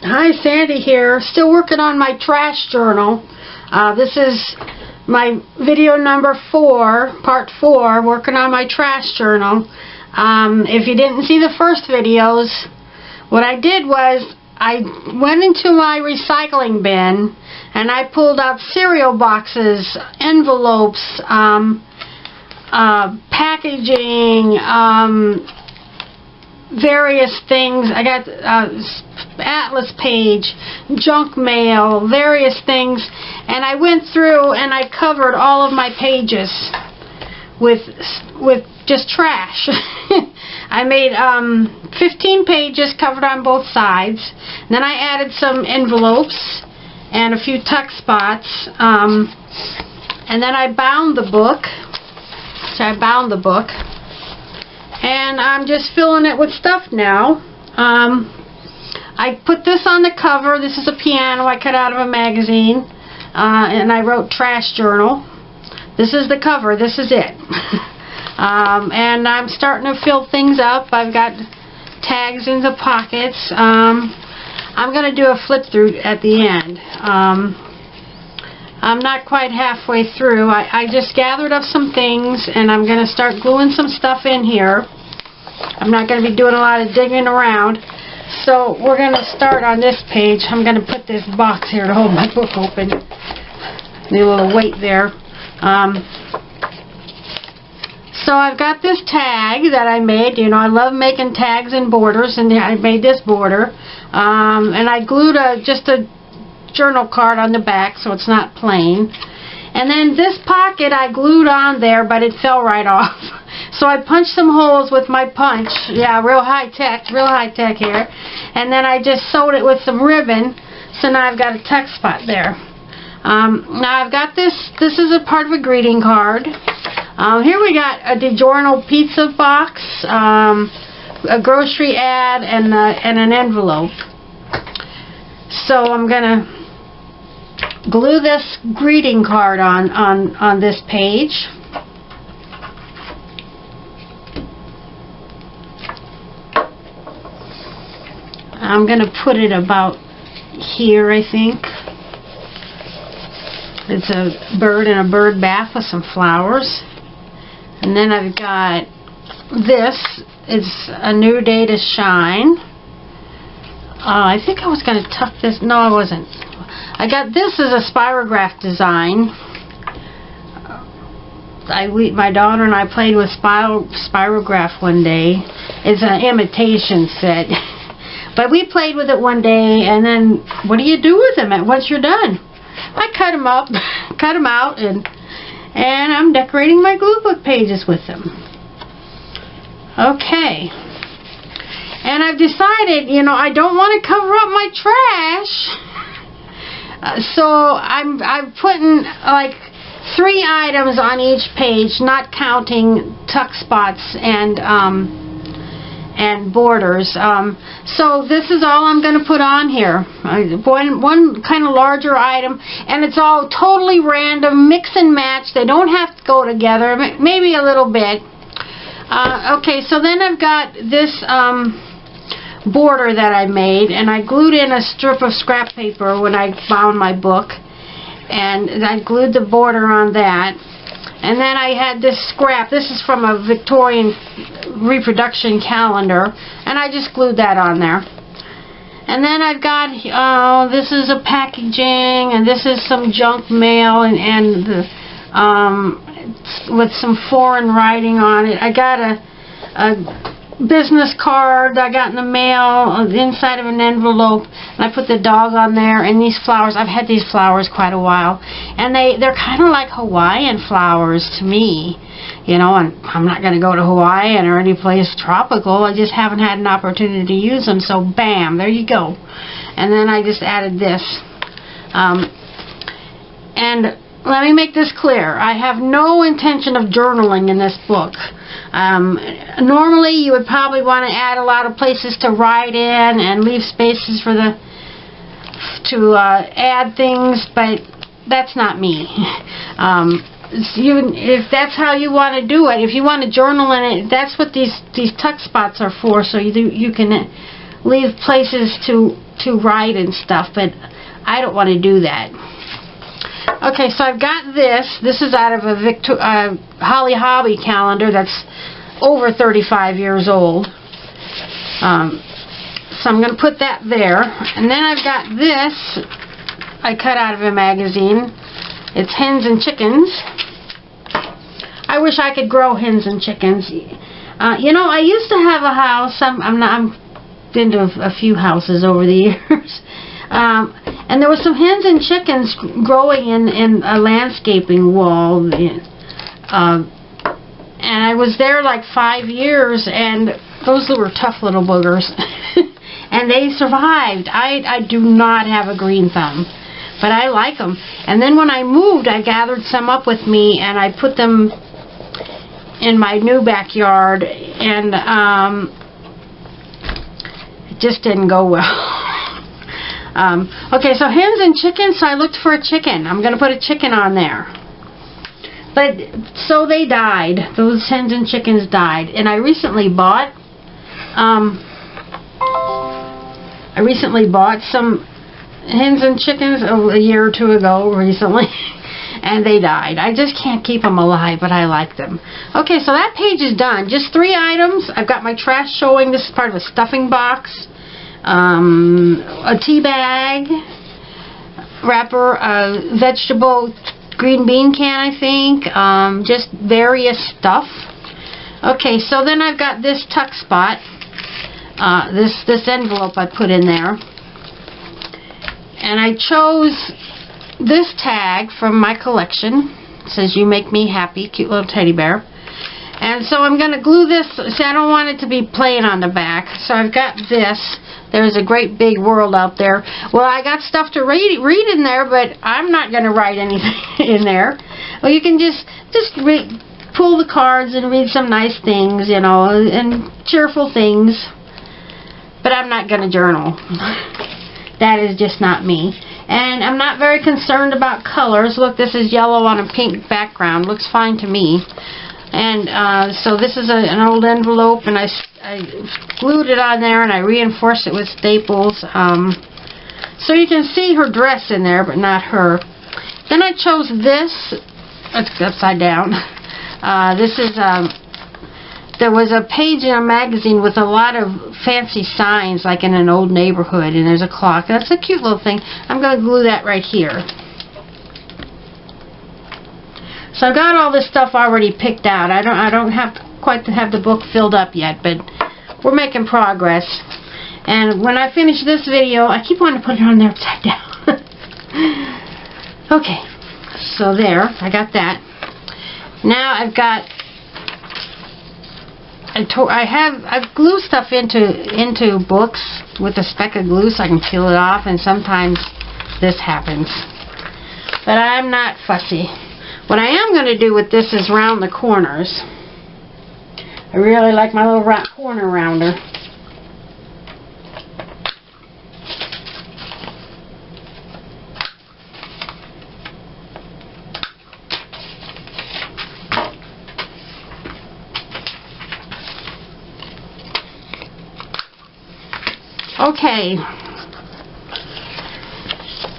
Hi, Sandy here. Still working on my trash journal. This is my video number 4, part 4, working on my trash journal. If you didn't see the first videos, what I did was I went into my recycling bin and I pulled out cereal boxes, envelopes, packaging, various things. I got atlas page, junk mail, various things, and I went through and I covered all of my pages with just trash. I made 15 pages covered on both sides. Then I added some envelopes and a few tuck spots, and then I bound the book. So I bound the book, and I'm just filling it with stuff now. I put this on the cover. This is a piano I cut out of a magazine, and I wrote Trash Journal. This is the cover. This is it. And I'm starting to fill things up. I've got tags in the pockets. I'm going to do a flip through at the end. I'm not quite halfway through. I just gathered up some things, and I'm going to start gluing some stuff in here. I'm not going to be doing a lot of digging around. So we're going to start on this page. I'm going to put this box here to hold my book open. Need a little weight there. So I've got this tag that I made. You know, I love making tags and borders, and I made this border. And I glued just a journal card on the back so it's not plain. And then this pocket I glued on there, but it fell right off. So I punched some holes with my punch. Yeah, real high tech here. And then I just sewed it with some ribbon. So now I've got a tuck spot there. Now I've got this. This is a part of a greeting card. Here we got a DiGiorno pizza box, a grocery ad, and an envelope. So I'm gonna glue this greeting card on this page. I'm going to put it about here, I think. It's a bird in a bird bath with some flowers. And then I've got this. It's a new day to shine. I think I was going to tuck this. No, I wasn't. I got this as a spirograph design. My daughter and I played with spirograph one day. It's an imitation set. But we played with it one day, and then what do you do with them once you're done? I cut them up, cut them out, and I'm decorating my glue book pages with them. Okay. And I've decided, you know, I don't want to cover up my trash. So I'm putting like 3 items on each page, not counting tuck spots and borders. So this is all I'm going to put on here. One kind of larger item, and it's all totally random, mix and match. They don't have to go together, maybe a little bit. Okay, so then I've got this border that I made, and I glued in a strip of scrap paper when I bound my book, and I glued the border on that. And then I had this scrap. This is from a Victorian reproduction calendar, and I just glued that on there. And then I've got this is a packaging, and this is some junk mail, and with some foreign writing on it. I got a business card I got in the mail inside of an envelope, and I put the dog on there, and these flowers. I've had these flowers quite a while, and they're kind of like Hawaiian flowers to me, you know. And I'm not going to go to Hawaii or any place tropical. I just haven't had an opportunity to use them, so bam, there you go. And then I just added this, and let me make this clear. I have no intention of journaling in this book. Normally you would probably want to add a lot of places to write in and leave spaces for to add things, but that's not me. If that's how you want to do it, if you want to journal in it, that's what these tuck spots are for, so you can leave places to write and stuff, but I don't want to do that. Okay, so I've got this. This is out of a Holly Hobby calendar that's over 35 years old. So I'm going to put that there. And then I've got this I cut out of a magazine. It's Hens and Chickens. I wish I could grow hens and chickens. You know, I used to have a house. I've been to a few houses over the years. And there were some hens and chickens growing in a landscaping wall. And I was there like 5 years, and those were tough little boogers. And they survived. I do not have a green thumb, but I like them. And then when I moved, I gathered some up with me, and I put them in my new backyard, and it just didn't go well. Okay, so hens and chickens, so I looked for a chicken. I'm going to put a chicken on there. But, so they died. Those hens and chickens died. And I recently bought, some hens and chickens a year or two ago recently. And they died. I just can't keep them alive, but I like them. Okay, so that page is done. Just 3 items. I've got my trash showing. This is part of a stuffing box. A tea bag, wrapper, a vegetable green bean can, I think, just various stuff. Okay, so then I've got this tuck spot, this envelope I put in there, and I chose this tag from my collection. It says, "You make me happy," cute little teddy bear. And so I'm going to glue this. See, I don't want it to be plain on the back, so I've got this. There's a great big world out there. Well, I got stuff to read in there, but I'm not going to write anything in there. Well, you can just pull the cards and read some nice things, you know, and cheerful things. But I'm not going to journal. That is just not me. And I'm not very concerned about colors. Look, this is yellow on a pink background. Looks fine to me. And so this is an old envelope, and I glued it on there, and I reinforced it with staples. So you can see her dress in there, but not her. Then I chose this. It's upside down. This is, there was a page in a magazine with a lot of fancy signs, like in an old neighborhood, and there's a clock. That's a cute little thing. I'm going to glue that right here. So I've got all this stuff already picked out. I don't have quite to have the book filled up yet, but we're making progress. And when I finish this video, I keep wanting to put it on there upside down. Okay, so there, I got that. Now I've got, I've glued stuff into books with a speck of glue so I can peel it off, and sometimes this happens. But I'm not fussy. What I am going to do with this is round the corners. I really like my little corner rounder. Okay.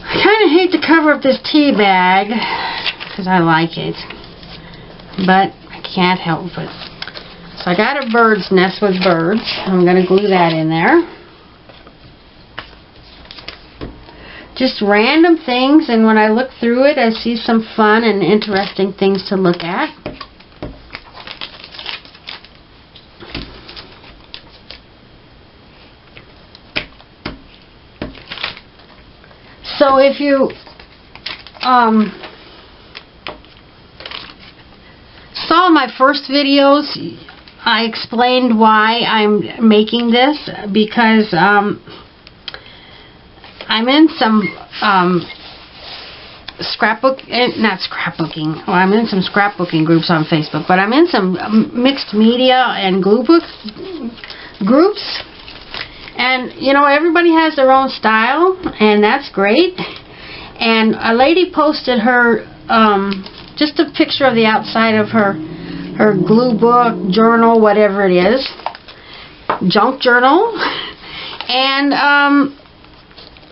I kind of hate to cover up this tea bag, because I like it, but I can't help it. So I got a bird's nest with birds. I'm going to glue that in there. Just random things, and when I look through it, I see some fun and interesting things to look at. So if you saw my first videos, I explained why I'm making this, because I'm in some I'm in some scrapbooking groups on Facebook, but I'm in some mixed media and glue book groups. And, you know, everybody has their own style, and that's great. And a lady posted her, just a picture of the outside of her glue book, journal, whatever it is, junk journal. and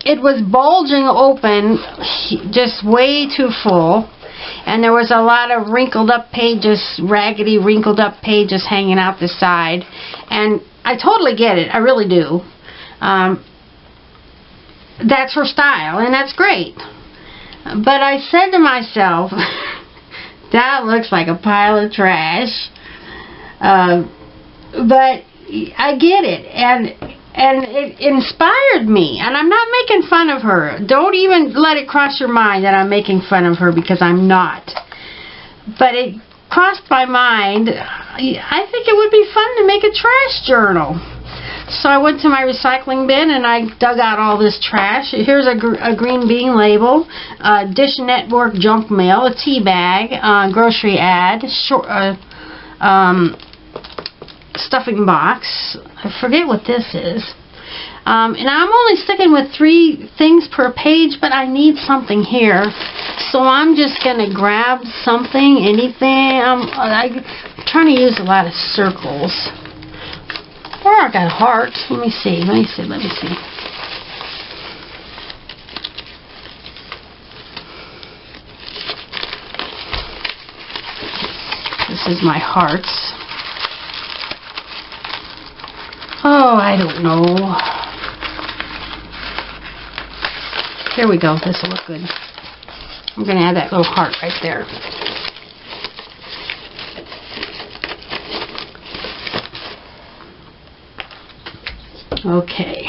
it was bulging open, just way too full, and there was a lot of wrinkled up pages, raggedy wrinkled up pages hanging out the side. And I totally get it, I really do. That's her style, and that's great. But I said to myself, that looks like a pile of trash. But I get it, and it inspired me. And I'm not making fun of her. Don't even let it cross your mind that I'm making fun of her, because I'm not. But it crossed my mind, I think it would be fun to make a trash journal. So I went to my recycling bin and I dug out all this trash. Here's a green bean label, Dish Network junk mail, a tea bag, grocery ad, stuffing box. I forget what this is. And I'm only sticking with 3 things per page, but I need something here. So I'm just going to grab something, anything. I'm trying to use a lot of circles. Or I got hearts. Let me see. This is my hearts. Oh, I don't know. Here we go. This will look good. I'm going to add that little heart right there. Okay.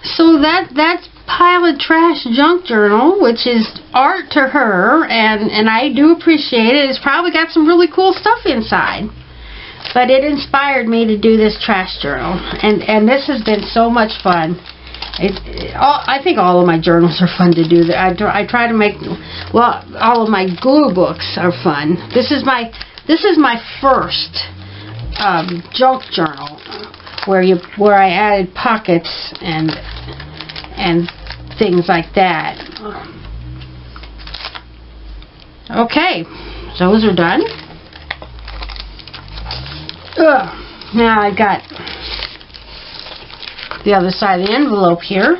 So that's Pile of Trash Junk Journal, which is art to her, and I do appreciate it. It's probably got some really cool stuff inside. But it inspired me to do this trash journal, and this has been so much fun. I think all of my journals are fun to do. I try to make, well, all of my glue books are fun. This is my first junk journal where I added pockets and things like that. Okay, those are done. Now I got the other side of the envelope here.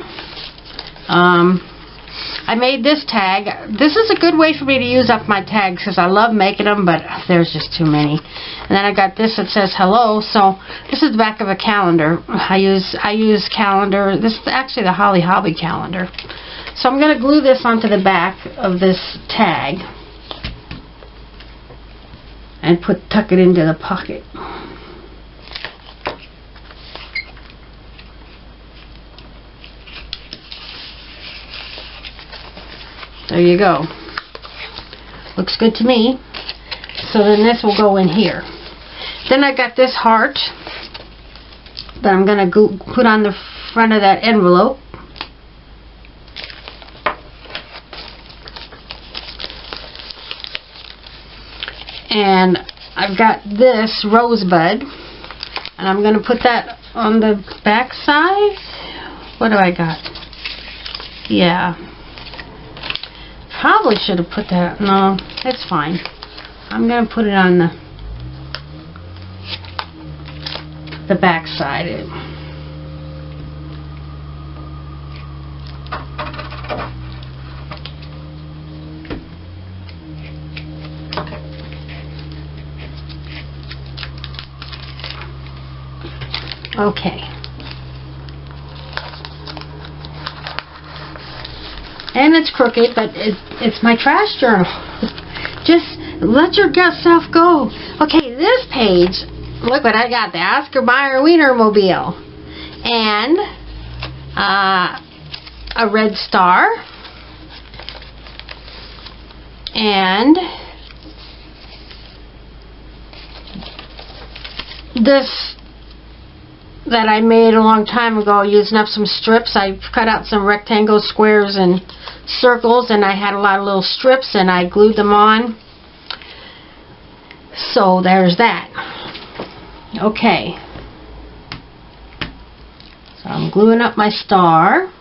I made this tag. This is a good way for me to use up my tags because I love making them, but there's just too many. And then I got this that says hello. So this is the back of a calendar. I use calendar. This is actually the Holly Hobby calendar. So I'm going to glue this onto the back of this tag and tuck it into the pocket. There you go. Looks good to me. So then this will go in here. Then I got this heart that I'm going to put on the front of that envelope. And I've got this rosebud, and I'm going to put that on the back side. What do I got? Yeah. Probably should have put that. No, it's fine. I'm going to put it on the back side. Okay. And it's crooked, but it's my trash journal. Just let your self go. Okay, this page, look what I got. The Oscar Mayer Wienermobile. And a red star. And this that I made a long time ago using up some strips. I cut out some rectangles, squares, and circles, and I had a lot of little strips, and I glued them on. So there's that. Okay. So I'm gluing up my star.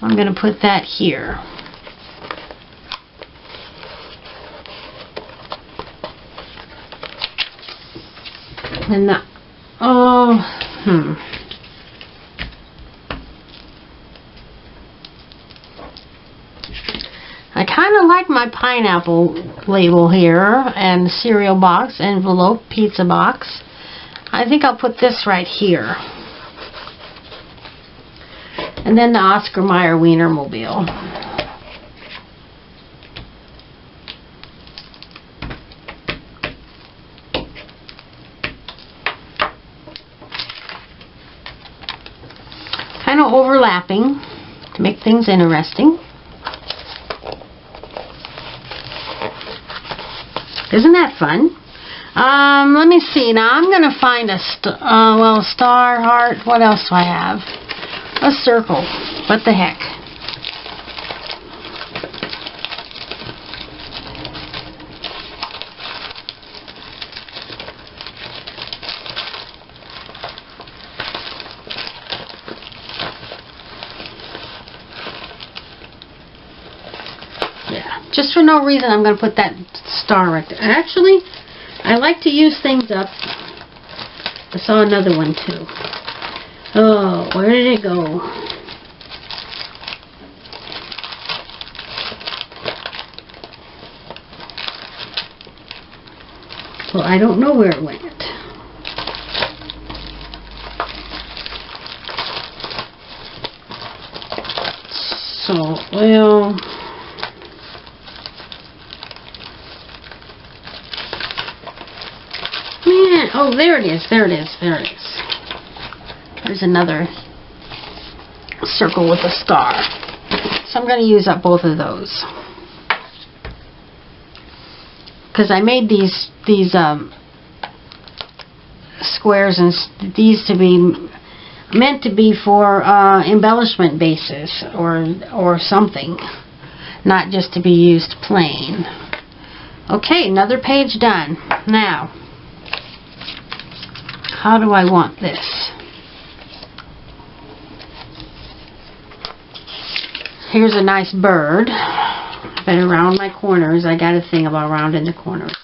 I'm going to put that here. And the, I kind of like my pineapple label here, and cereal box, envelope, pizza box. I think I'll put this right here. And then the Oscar Mayer Wienermobile. Kind of overlapping to make things interesting. Isn't that fun? Let me see. Now I'm going to find a star, heart. What else do I have? A circle. What the heck? Yeah. Just for no reason, I'm going to put that star right there. Actually, I like to use things up. I saw another one too. Oh, where did it go? Well, I don't know where it went. So, well... Man, oh, there it is, there it is, there it is. There's another circle with a star. So I'm going to use up both of those. Because I made these squares and these to be meant to be for embellishment bases or something, not just to be used plain. Okay, another page done. Now, how do I want this? Here's a nice bird. But around my corners, I got a thing about rounding the corners.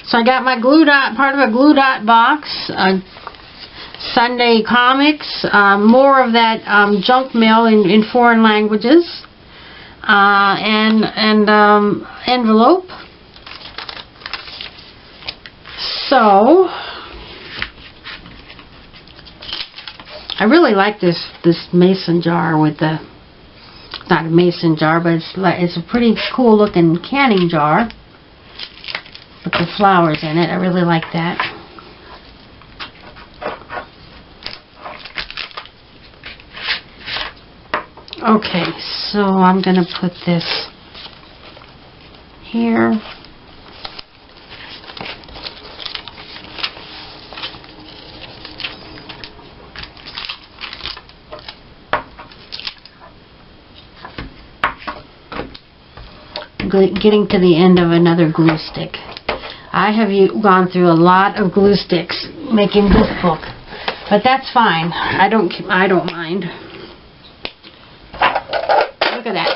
So I got my glue dot, part of a glue dot box, Sunday comics, more of that junk mail in foreign languages, and envelope. So I really like this mason jar with the, not a mason jar, but it's a pretty cool looking canning jar with the flowers in it. I really like that. Okay, so I'm going to put this here. Getting to the end of another glue stick. I have gone through a lot of glue sticks making this book, but that's fine. I don't mind. Look at that.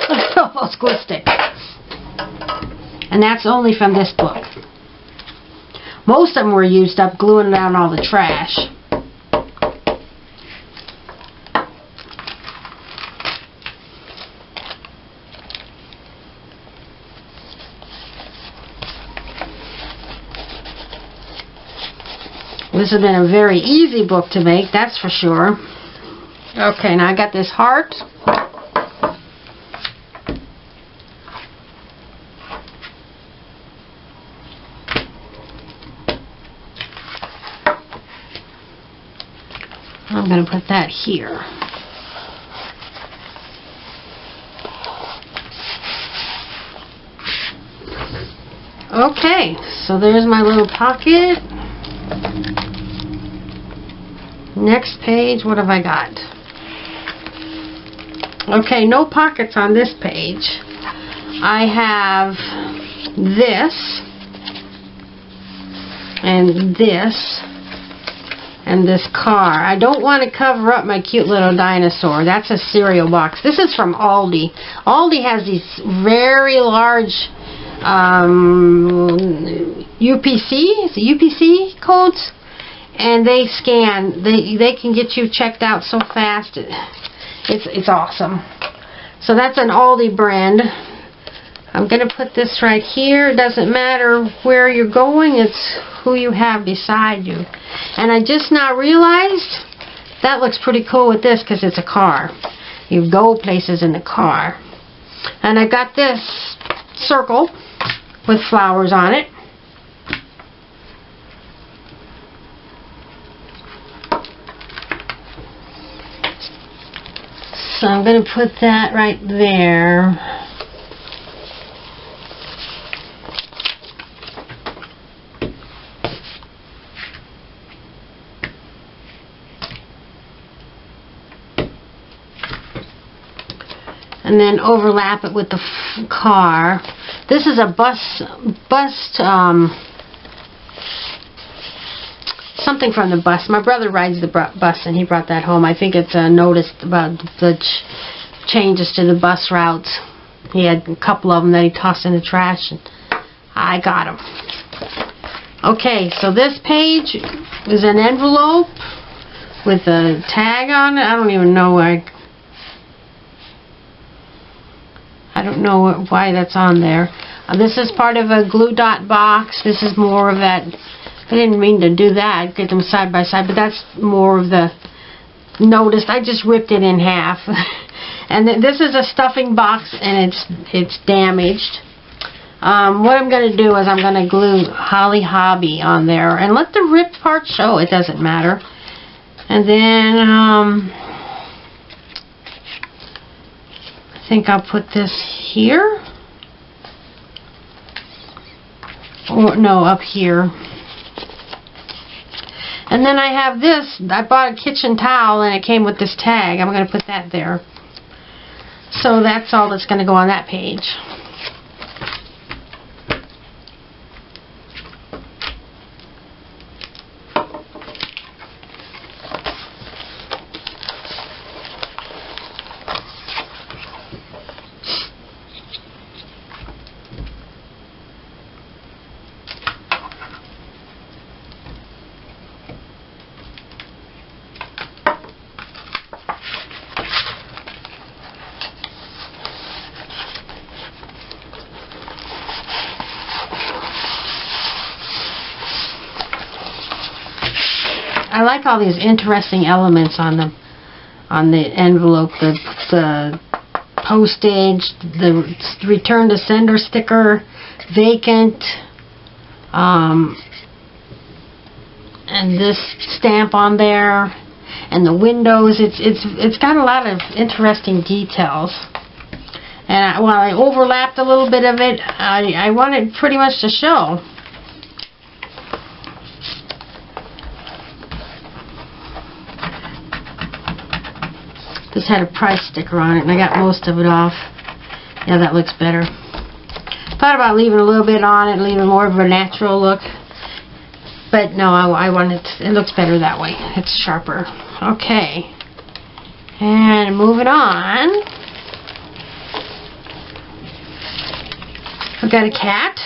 Look at all those glue sticks. And that's only from this book. Most of them were used up gluing down all the trash. This has been a very easy book to make, that's for sure. Okay, now I got this heart. I'm going to put that here. Okay, so there's my little pocket. Next page, what have I got? Okay, no pockets on this page. I have this, and and this car. I don't want to cover up my cute little dinosaur. That's a cereal box. This is from Aldi. Aldi has these very large UPC, is it UPC codes? And they scan. They can get you checked out so fast. It's awesome. So that's an Aldi brand. I'm going to put this right here. It doesn't matter where you're going. It's who you have beside you. And I just now realized that looks pretty cool with this because it's a car. You go places in the car. And I got this circle with flowers on it. So I'm going to put that right there. And then overlap it with the car. This is a something from the bus. My brother rides the bus and he brought that home. I think it's a notice about the changes to the bus routes. He had a couple of them that he tossed in the trash and I got them. Okay, so this page is an envelope with a tag on it. I don't even know why. I don't know why that's on there. This is part of a glue dot box. This is more of that. I didn't mean to do that, get them side by side, but that's more of the notice. I just ripped it in half. And this is a stuffing box and it's damaged. What I'm going to do is I'm going to glue Holly Hobby on there and let the ripped part show. It doesn't matter. And then I think I'll put this here. Or no, up here. And then I have this. I bought a kitchen towel and it came with this tag. I'm going to put that there. So that's all that's going to go on that page. I like all these interesting elements on the envelope, the postage, the return to sender sticker, vacant, and this stamp on there, and the windows. It's got a lot of interesting details. And while I overlapped a little bit of it, I wanted pretty much to show. This had a price sticker on it, and I got most of it off. Yeah, that looks better. Thought about leaving a little bit on it, leaving more of a natural look. But no, I want it looks better that way. It's sharper. Okay. And moving on. I've got a cat.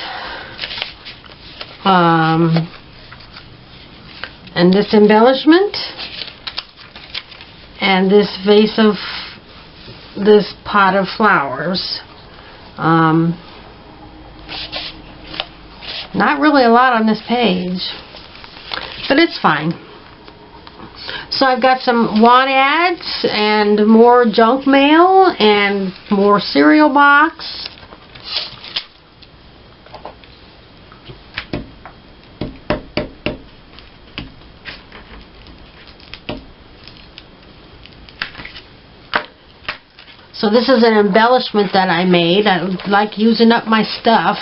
And this embellishment. And this vase of this pot of flowers. Not really a lot on this page, but it's fine. So I've got some want ads and more junk mail and more cereal box. So this is an embellishment that I made. I like using up my stuff.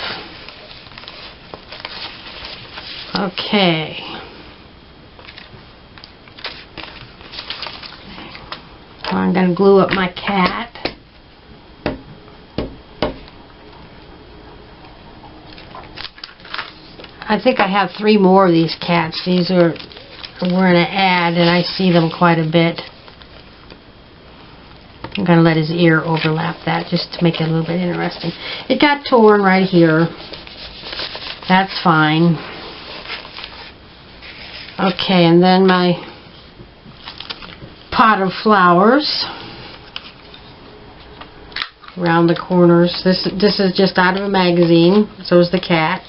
Okay. I'm going to glue up my cat. I think I have 3 more of these cats. These are we're in an ad and I see them quite a bit. I'm going to let his ear overlap that just to make it a little bit interesting. It got torn right here. That's fine. Okay, and then my pot of flowers around the corners. This is just out of a magazine. So is the cat.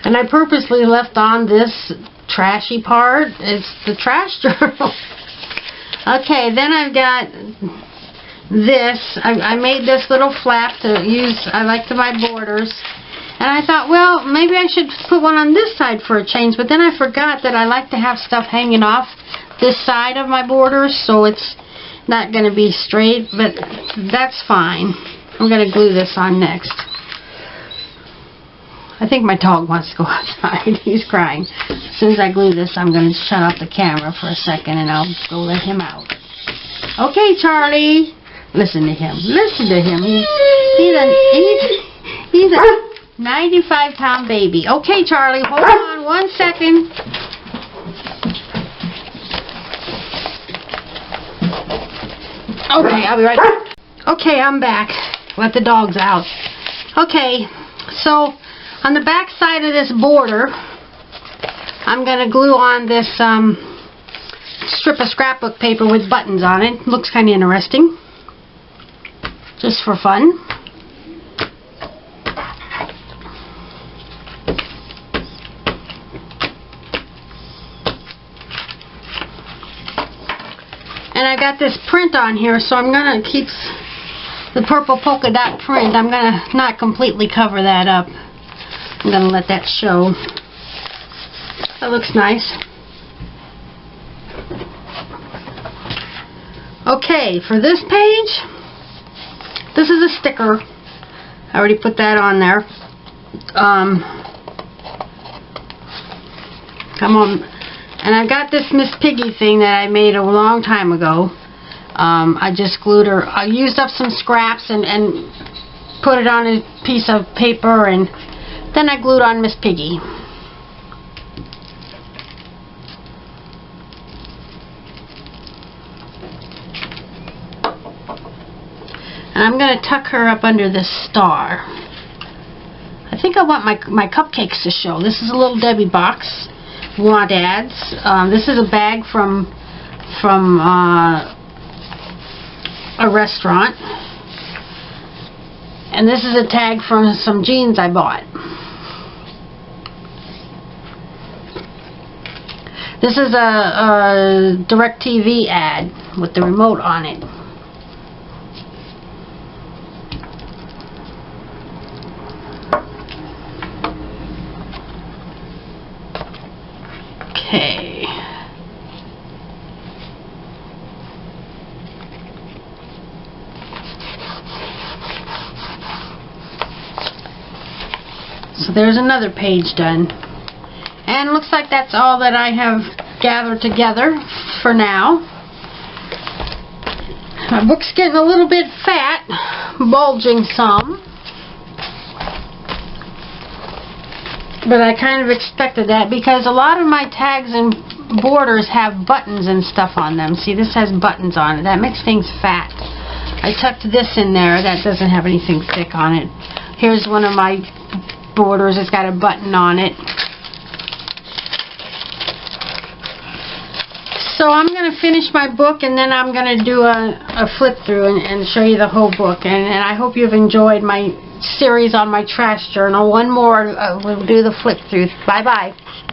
And I purposely left on this trashy part. It's the trash journal. Okay, then I've got this. I made this little flap to use. I like to buy borders. And I thought, well, maybe I should put one on this side for a change. But then I forgot that I like to have stuff hanging off this side of my borders. So it's not going to be straight. But that's fine. I'm going to glue this on next. I think my dog wants to go outside. He's crying. As soon as I glue this, I'm going to shut off the camera for a second and I'll go let him out. Okay, Charlie. Listen to him. Listen to him. He's a 95-pound baby. Okay, Charlie, hold on 1 second. Okay, I'll be right back. Okay, I'm back. Let the dogs out. Okay, so on the back side of this border, I'm going to glue on this strip of scrapbook paper with buttons on it. Looks kind of interesting. Just for fun. And I got this print on here, so I'm going to keep the purple polka dot print. I'm going to not completely cover that up. I'm going to let that show. That looks nice. Okay, for this page, this is a sticker. I already put that on there. Come on. And I've got this Miss Piggy thing that I made a long time ago. I just glued her. I used up some scraps and put it on a piece of paper, and then I glued on Miss Piggy. And I'm going to tuck her up under this star. I think I want my cupcakes to show. This is a Little Debbie box. Want ads. This is a bag from a restaurant. And this is a tag from some jeans I bought. This is a DirecTV ad with the remote on it. Okay. So there's another page done. And looks like that's all that I have gathered together for now. My book's getting a little bit fat, bulging some. But I kind of expected that because a lot of my tags and borders have buttons and stuff on them. See, this has buttons on it. That makes things fat. I tucked this in there. That doesn't have anything thick on it. Here's one of my borders. It's got a button on it. So I'm going to finish my book, and then I'm going to do a flip through and show you the whole book. And I hope you've enjoyed my series on my trash journal. One more, we'll do the flip through. Bye bye.